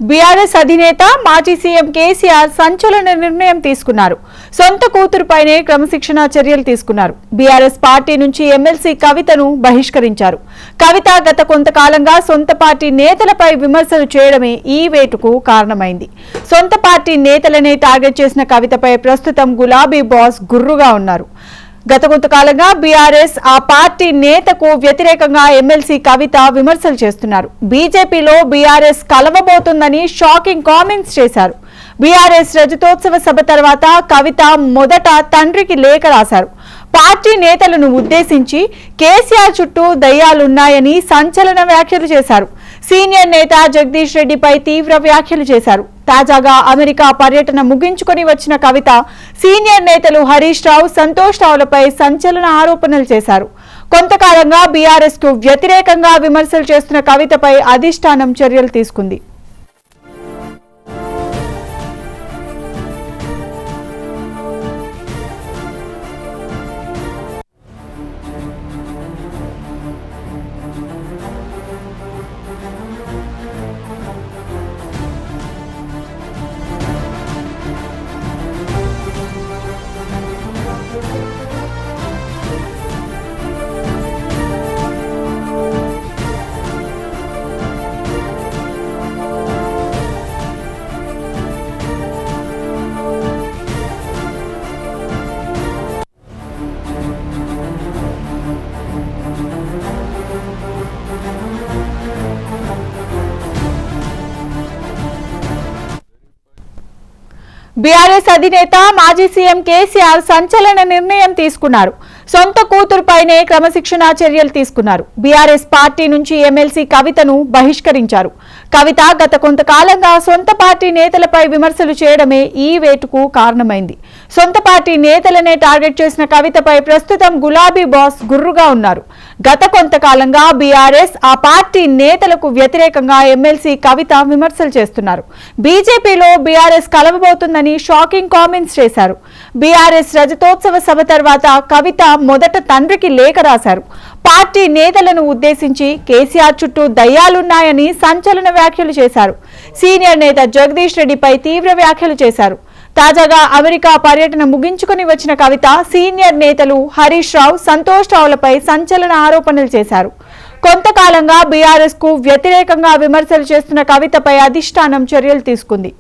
BRS అధినేత మాజీ CM KCR సంచలన నిర్ణయం తీసుకున్నారు. సొంత కూతురుపైనే క్రమశిక్షణా చర్యలు తీసుకున్నారు. బీఆర్ఎస్ పార్టీ నుంచి ఎమ్మెల్సీ కవితను బహిష్కరించారు. కవిత గత కొంతకాలంగా సొంత పార్టీ నేతలపై విమర్శలు చేయడమే ఈ వేటుకు కారణమైంది. సొంత పార్టీ నేతలనే టార్గెట్ చేసిన కవితపై ప్రస్తుతం గులాబీ బాస్ గుర్రుగా ఉన్నారు. గత కొంతకాలంగా బీఆర్ఎస్ ఆ పార్టీ నేతకు వ్యతిరేకంగా ఎమ్మెల్సీ కవిత విమర్శలు చేస్తున్నారు. బీజేపీలో బీఆర్ఎస్ కలవబోతుందని షాకింగ్ కామెంట్స్ చేశారు. బీఆర్ఎస్ రజతోత్సవ సభ తర్వాత కవిత మొదట తండ్రికి లేఖ రాశారు. పార్టీ నేతలను ఉద్దేశించి కేసీఆర్ చుట్టూ దయ్యాలున్నాయని సంచలన వ్యాఖ్యలు చేశారు. సీనియర్ నేత జగదీష్ రెడ్డిపై తీవ్ర వ్యాఖ్యలు చేశారు. తాజాగా అమెరికా పర్యటన ముగించుకొని వచ్చిన కవిత సీనియర్ నేతలు హరీష్ రావు, సంతోష్ రావులపై సంచలన ఆరోపణలు చేశారు. కొంతకాలంగా బీఆర్ఎస్ కు వ్యతిరేకంగా విమర్శలు చేస్తున్న కవితపై అధిష్టానం చర్యలు తీసుకుంది. బీఆర్ఎస్ అధినేత మాజీ సీఎం కేసీఆర్ సంచలన నిర్ణయం తీసుకున్నారు. సొంత కూతురుపైనే క్రమశిక్షణా చర్యలు తీసుకున్నారు. బీఆర్ఎస్ పార్టీ నుంచి ఎమ్మెల్సీ కవితను బహిష్కరించారు. కవిత గత కొంతకాలంగా సొంత పార్టీ నేతలపై విమర్శలు చేయడమే ఈ వేటుకు కారణమైంది. సొంత పార్టీ నేతలనే టార్గెట్ చేసిన కవితపై ప్రస్తుతం గులాబీ బాస్ గుర్రుగా ఉన్నారు. గత కొంతకాలంగా బీఆర్ఎస్ ఆ పార్టీ నేతలకు వ్యతిరేకంగా ఎమ్మెల్సీ కవిత విమర్శలు చేస్తున్నారు. బీజేపీలో బీఆర్ఎస్ కలవబోతుందని షాకింగ్ కామెంట్స్ చేశారు. బీఆర్ఎస్ రజతోత్సవ సభ తర్వాత కవిత మొదట తండ్రికి లేఖ రాశారు. పార్టీ నేతలను ఉద్దేశించి కేసీఆర్ చుట్టూ దయ్యాలున్నాయని సంచలన వ్యాఖ్యలు చేశారు. సీనియర్ నేత జగదీష్ రెడ్డిపై తీవ్ర వ్యాఖ్యలు చేశారు. తాజాగా అమెరికా పర్యటన ముగించుకుని వచ్చిన కవిత సీనియర్ నేతలు హరీష్ రావు, సంతోష్ రావులపై సంచలన ఆరోపణలు చేశారు. కొంతకాలంగా బీఆర్ఎస్ కు వ్యతిరేకంగా విమర్శలు చేస్తున్న కవితపై అధిష్టానం చర్యలు తీసుకుంది.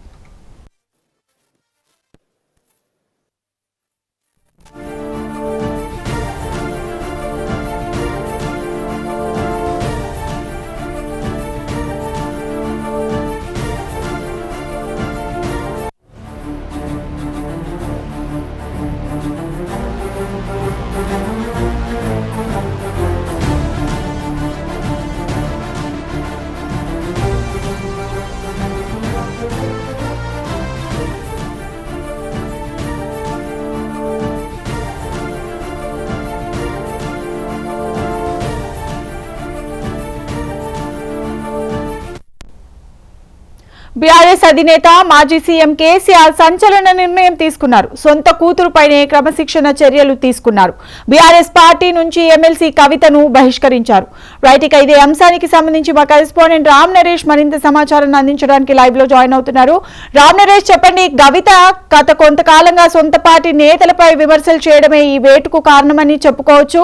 బీఆర్ఎస్ అధినేత మాజీ సీఎం కేసీఆర్ సంచలన నిర్ణయం తీసుకున్నారు. సొంత కూతురుపైనే క్రమశిక్షణ చర్యలు తీసుకున్నారు. బీఆర్ఎస్ పార్టీ నుంచి ఎమ్మెల్సీ కవితను బహిష్కరించారు. రైట్, ఇక ఇదే అంశానికి సంబంధించి మా కరెస్పాండెంట్ రామ్ నరేష్ మరింత సమాచారాన్ని అందించడానికి లైవ్ లో జాయిన్ అవుతున్నారు. రామ్ నరేష్, చెప్పండి, కవిత గత కొంతకాలంగా సొంత పార్టీ నేతలపై విమర్శలు చేయడమే ఈ వేటుకు కారణమని చెప్పుకోవచ్చు.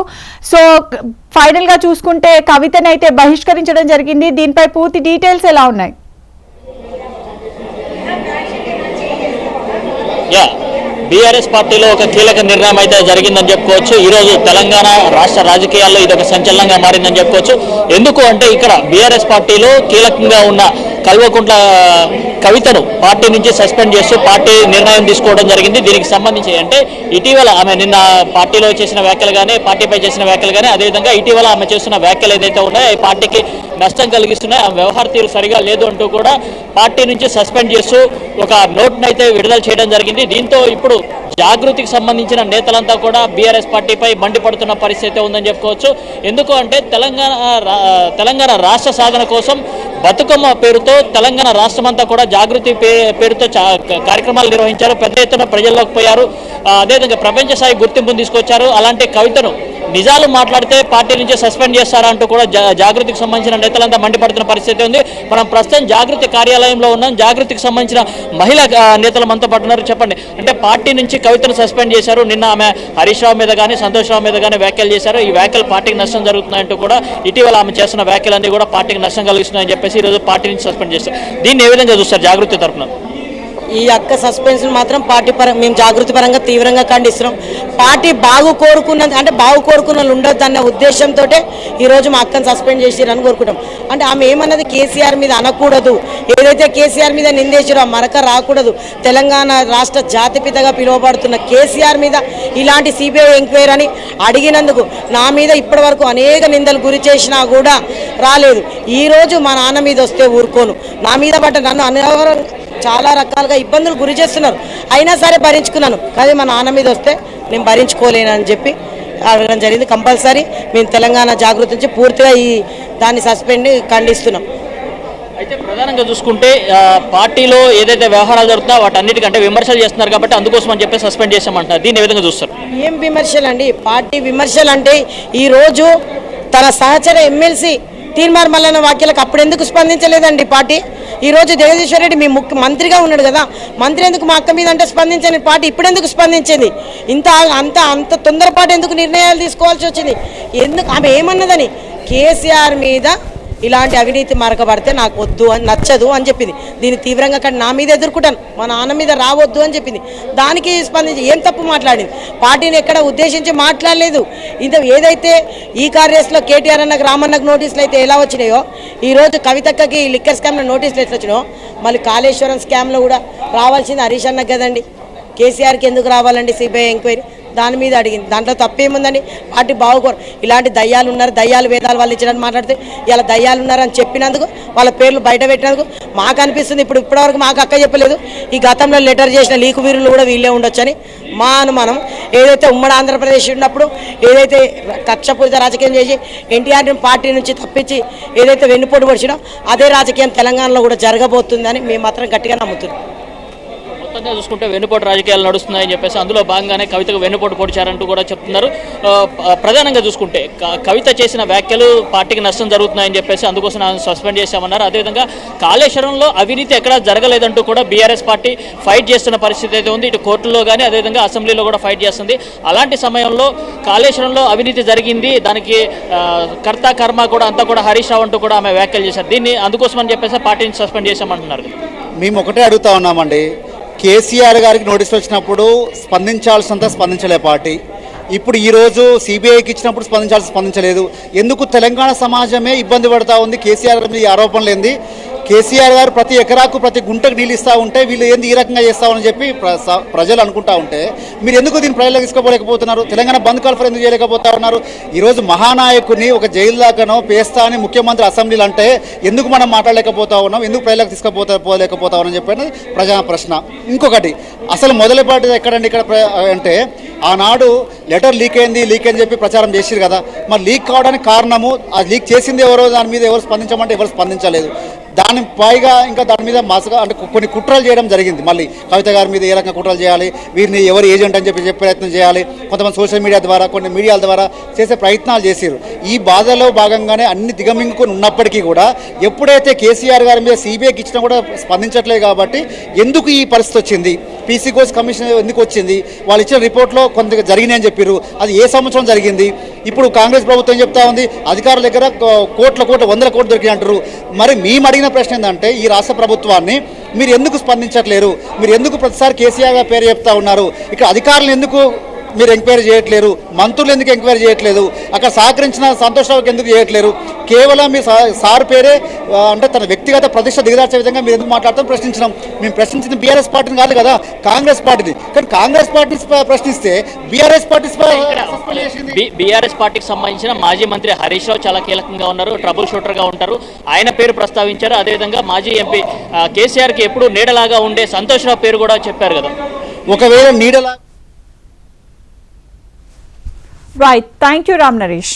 సో ఫైనల్ గా చూసుకుంటే కవితనైతే బహిష్కరించడం జరిగింది. దీనిపై పూర్తి డీటెయిల్స్ ఎలా ఉన్నాయి? బీఆర్ఎస్ పార్టీలో ఒక కీలక నిర్ణయం అయితే జరిగిందని చెప్పుకోవచ్చు. ఈరోజు తెలంగాణ రాష్ట్ర రాజకీయాల్లో ఇది ఒక సంచలనంగా మారిందని చెప్పుకోవచ్చు. ఎందుకు అంటే ఇక్కడ బీఆర్ఎస్ పార్టీలో కీలకంగా ఉన్న కల్వకుంట్ల కవితను పార్టీ నుంచి సస్పెండ్ చేస్తూ పార్టీ నిర్ణయం తీసుకోవడం జరిగింది. దీనికి సంబంధించి అంటే ఇటీవల ఆమె నిన్న పార్టీలో చేసిన వ్యాఖ్యలు కానీ, పార్టీపై చేసిన వ్యాఖ్యలు కానీ, అదేవిధంగా ఇటీవల ఆమె చేస్తున్న వ్యాఖ్యలు ఏదైతే ఉన్నాయో ఈ పార్టీకి నష్టం కలిగిస్తున్నాయి, ఆ వ్యవహార తీరు సరిగా లేదు అంటూ కూడా పార్టీ నుంచి సస్పెండ్ చేస్తూ ఒక నోట్ను అయితే విడుదల చేయడం జరిగింది. దీంతో ఇప్పుడు జాగృతికి సంబంధించిన నేతలంతా కూడా బీఆర్ఎస్ పార్టీపై మండిపడుతున్న పరిస్థితి ఉందని చెప్పుకోవచ్చు. ఎందుకు అంటే తెలంగాణ రాష్ట్ర సాధన కోసం బతుకమ్మ పేరుతో తెలంగాణ రాష్ట్రమంతా కూడా జాగృతి పేరుతో కార్యక్రమాలు నిర్వహించారు. పెద్ద ఎత్తున ప్రజల్లోకి పోయారు. అదేవిధంగా ప్రపంచ స్థాయి గుర్తింపును తీసుకొచ్చారు. అలాంటి కవితను నిజాలు మాట్లాడితే పార్టీ నుంచి సస్పెండ్ చేస్తారా అంటూ కూడా జాగృతికి సంబంధించిన నేతలంతా మండిపడుతున్న పరిస్థితి ఉంది. మనం ప్రస్తుతం జాగృతి కార్యాలయంలో ఉన్నాం. జాగృతికి సంబంధించిన మహిళా నేతలు మనతో పాటు ఉన్నారు. చెప్పండి, అంటే పార్టీ నుంచి కవితను సస్పెండ్ చేశారు. నిన్న ఆమె హరీష్ రావు మీద కానీ సంతోష్ రావు మీద కానీ వ్యాఖ్యలు చేశారు. ఈ వ్యాఖ్యలు పార్టీకి నష్టం జరుగుతున్నాయంటూ కూడా ఇటీవల ఆమె చేస్తున్న వ్యాఖ్యలన్నీ కూడా పార్టీకి నష్టం కలిగిస్తున్నాయని చెప్పేసి ఈరోజు పార్టీ నుంచి సస్పెండ్ చేస్తారు. దీన్ని ఏ విధంగా చూస్తారు జాగృతి తరఫున? ఈ అక్క సస్పెన్షన్ మాత్రం పార్టీ మేము జాగృతి పరంగా తీవ్రంగా ఖండిస్తున్నాం. పార్టీ బాగు కోరుకున్న ఉండొద్దు అన్న ఉద్దేశంతో ఈరోజు మా అక్కను సస్పెండ్ చేసిరని కోరుకుంటాం. అంటే ఆమె ఏమన్నది కేసీఆర్ మీద అనకూడదు, ఏదైతే కేసీఆర్ మీద నిందేశారో ఆ మరక రాకూడదు. తెలంగాణ రాష్ట్ర జాతిపితగా పిలువబడుతున్న కేసీఆర్ మీద ఇలాంటి సిబిఐ ఎంక్వైరీ అని అడిగినందుకు నా మీద ఇప్పటి వరకు అనేక నిందలు గురి చేసినా కూడా రాలేదు. ఈరోజు మా నాన్న మీద వస్తే ఊరుకోను, నా మీద పడ్డ నన్ను అనవరం చాలా రకాలుగా ఇబ్బందులు గురి చేస్తున్నారు, అయినా సరే భరించుకున్నాను. కానీ మా నాన్న మీద వస్తే నేను భరించుకోలేనని చెప్పి అడగడం జరిగింది. కంపల్సరీ మేము తెలంగాణ జాగృతి నుంచి పూర్తిగా దాన్ని సస్పెండ్ ఖండిస్తున్నాం. అయితే ప్రధానంగా చూసుకుంటే పార్టీలో ఏదైతే వ్యవహారాలు జరుగుతుందో వాటన్నిటికంటే విమర్శలు చేస్తున్నారు కాబట్టి అందుకోసం అని చెప్పి సస్పెండ్ చేశామంటారు. దీన్ని ఏ విధంగా చూస్తారు? ఏం విమర్శలు అండి? పార్టీ విమర్శలు అంటే ఈరోజు తన సహచర ఎమ్మెల్సీ తీర్మార్ మల్లన్న వ్యాఖ్యలకు అప్పుడు ఎందుకు స్పందించలేదండి పార్టీ? ఈరోజు జగదీశ్వర్ రెడ్డి మీ మంత్రిగా ఉన్నాడు కదా, మంత్రి ఎందుకు మా అక్క మీద అంటే స్పందించని పార్టీ ఇప్పుడు ఎందుకు స్పందించింది? అంత తొందరపాటు ఎందుకు నిర్ణయాలు తీసుకోవాల్సి వచ్చింది? ఎందుకు ఆమె ఏమన్నదని కేసీఆర్ మీద ఇలాంటి అవినీతి మరకబడితే నాకు వద్దు అని నచ్చదు అని చెప్పింది. దీన్ని తీవ్రంగా కానీ నా మీద ఎదుర్కొంటాను, మా నాన్న మీద రావద్దు అని చెప్పింది. దానికి స్పందించి ఏం తప్పు మాట్లాడింది? పార్టీని ఎక్కడ ఉద్దేశించి మాట్లాడలేదు. ఏదైతే ఈ కార్యస్లో కేటీఆర్ అన్నకు రామన్నకు నోటీసులు అయితే ఎలా వచ్చినాయో, ఈరోజు కవితక్కకి లిక్కర్ స్కామ్లో నోటీసులు ఎట్లా వచ్చినాయో మళ్ళీ కాళేశ్వరం స్కామ్లో కూడా రావాల్సింది హరీష్ అన్నకు కదండి. కేసీఆర్కి ఎందుకు రావాలండి సిబిఐ ఎంక్వైరీ? దాని మీద అడిగింది. దాంట్లో తప్పేముందండి? పార్టీ బాగుకోరు. ఇలాంటి దయ్యాలు ఉన్నారు, దయ్యాలు వేదాలు వాళ్ళు ఇచ్చడానికి మాట్లాడితే ఇలా దయ్యాలు ఉన్నారని చెప్పినందుకు వాళ్ళ పేర్లు బయట పెట్టినందుకు మాకు అనిపిస్తుంది. ఇప్పటివరకు మాకు అక్క చెప్పలేదు, ఈ గతంలో లెటర్ చేసిన లీకు వీరులు కూడా వీళ్ళే ఉండొచ్చని మా అనుమానం. ఏదైతే ఉమ్మడి ఆంధ్రప్రదేశ్ ఉన్నప్పుడు ఏదైతే కక్షపూరిత రాజకీయం చేసి ఎన్టీఆర్ని పార్టీ నుంచి తప్పించి ఏదైతే వెన్నుపోటు పడిచినో అదే రాజకీయం తెలంగాణలో కూడా జరగబోతుందని మేము మాత్రం గట్టిగా నమ్ముతున్నాం. మొత్తంగా చూసుకుంటే వెన్నుపోటు రాజకీయాలు నడుస్తున్నాయని చెప్పేసి అందులో భాగంగానే కవితకు వెన్నుపోటు పొడిచారంటూ కూడా చెప్తున్నారు. ప్రధానంగా చూసుకుంటే కవిత చేసిన వ్యాఖ్యలు పార్టీకి నష్టం జరుగుతున్నాయని చెప్పేసి అందుకోసం సస్పెండ్ చేశామన్నారు. అదేవిధంగా కాళేశ్వరంలో అవినీతి ఎక్కడా జరగలేదంటూ కూడా బీఆర్ఎస్ పార్టీ ఫైట్ చేస్తున్న పరిస్థితి అయితే ఉంది. ఇటు కోర్టులో కానీ అదేవిధంగా అసెంబ్లీలో కూడా ఫైట్ చేస్తుంది. అలాంటి సమయంలో కాళేశ్వరంలో అవినీతి జరిగింది, దానికి కర్త కర్మ కూడా అంతా కూడా హరీష్ రావు అంటూ కూడా ఆమె వ్యాఖ్యలు చేశారు. దీన్ని అందుకోసం అని చెప్పేసి పార్టీని సస్పెండ్ చేశామంటున్నారు. మేము ఒకటే అడుగుతా ఉన్నామండి, కేసీఆర్ గారికి నోటీసులు వచ్చినప్పుడు స్పందించాల్సినంత స్పందించలే పార్టీ. ఇప్పుడు ఈరోజు సిబిఐకి ఇచ్చినప్పుడు స్పందించలేదు. ఎందుకు? తెలంగాణ సమాజమే ఇబ్బంది పడుతూ ఉంది కేసీఆర్ మీద ఈ ఆరోపణలు ఏంది? కేసీఆర్ గారు ప్రతి ఎకరాకు ప్రతి గుంటకు నీళ్ళు ఇస్తూ ఉంటే వీళ్ళు ఏంది ఈ రకంగా చేస్తామని చెప్పి ప్రజలు అనుకుంటా ఉంటే మీరు ఎందుకు దీన్ని ప్రజలకు తీసుకోలేకపోతున్నారు? తెలంగాణ బంద్ కాల్ఫర్ ఎందుకు చేయలేకపోతా ఉన్నారు? ఈరోజు మహానాయకుని ఒక జైలు దాకానో పేస్తా అని ముఖ్యమంత్రి అసెంబ్లీలు అంటే ఎందుకు మనం మాట్లాడలేకపోతా ఉన్నాం? ఎందుకు ప్రజలకు పోలేకపోతా ఉన్నాం చెప్పి ప్రజా ప్రశ్న. ఇంకొకటి, అసలు మొదలుపాటి ఎక్కడండి ఇక్కడ అంటే ఆనాడు లెటర్ లీక్ అని చెప్పి ప్రచారం చేసిరు కదా, మరి లీక్ కావడానికి కారణము ఆ లీక్ చేసింది ఎవరో, దాని మీద ఎవరు స్పందించమంటే ఎవరు స్పందించలేదు. దాని పైగా ఇంకా దాని మీద మసగా అంటే కొన్ని కుట్రలు చేయడం జరిగింది. మళ్ళీ కవిత గారి మీద ఏ రకంగా కుట్రలు చేయాలి, వీరిని ఎవరు ఏజెంట్ అని చెప్పి ప్రయత్నం చేయాలి, కొంతమంది సోషల్ మీడియా ద్వారా కొన్ని మీడియాల ద్వారా చేసే ప్రయత్నాలు చేశారు. ఈ బాధలో భాగంగానే అన్ని దిగమింగుకొని ఉన్నప్పటికీ కూడా ఎప్పుడైతే కేసీఆర్ గారి మీద సిబిఐకి ఇచ్చినా కూడా స్పందించట్లేదు. కాబట్టి ఎందుకు ఈ పరిస్థితి వచ్చింది? పీసీ కోర్స్ కమిషన్ ఎందుకు వచ్చింది? వాళ్ళు ఇచ్చిన రిపోర్ట్లో కొంత జరిగినాయి అని చెప్పారు. అది ఏ సంవత్సరం జరిగింది? ఇప్పుడు కాంగ్రెస్ ప్రభుత్వం చెప్తా ఉంది అధికారుల దగ్గర కోట్ల 100 కోట్లు దొరికినాయి అంటారు. మరి మేము అడిగిన ప్రశ్న ఏంటంటే ఈ రాష్ట్ర ప్రభుత్వాన్ని మీరు ఎందుకు స్పందించట్లేరు? మీరు ఎందుకు ప్రతిసారి కేసీఆర్ గారి పేరు చెప్తా ఉన్నారు? ఇక్కడ అధికారులు ఎందుకు మీరు ఎంక్వైరీ చేయట్లేరు? మంత్రులు ఎందుకు ఎంక్వైరీ చేయట్లేదు? అక్కడ సహకరించిన సంతోష్ రావుకి ఎందుకు చేయట్లేరు? కేవలం మీ సార్ పేరే అంటే తన వ్యక్తిగత ప్రతిష్ట దిగదార్చే విధంగా మీరు ఎందుకు మాట్లాడతాం ప్రశ్నించినాం. మేము ప్రశ్నించింది బీఆర్ఎస్ పార్టీని కాదు కదా, కాంగ్రెస్ పార్టీని. కానీ కాంగ్రెస్ పార్టీ ప్రశ్నిస్తే బీఆర్ఎస్ పార్టీ బీఆర్ఎస్ పార్టీకి సంబంధించిన మాజీ మంత్రి హరీష్ రావు చాలా కీలకంగా ఉన్నారు, ట్రబుల్ షూటర్గా ఉంటారు. ఆయన పేరు ప్రస్తావించారు. అదేవిధంగా మాజీ ఎంపీ కేసీఆర్కి ఎప్పుడు నీడలాగా ఉండే సంతోష్ రావు పేరు కూడా చెప్పారు కదా. ఒకవేళ నీడలా Right. Thank you, Ram Naresh.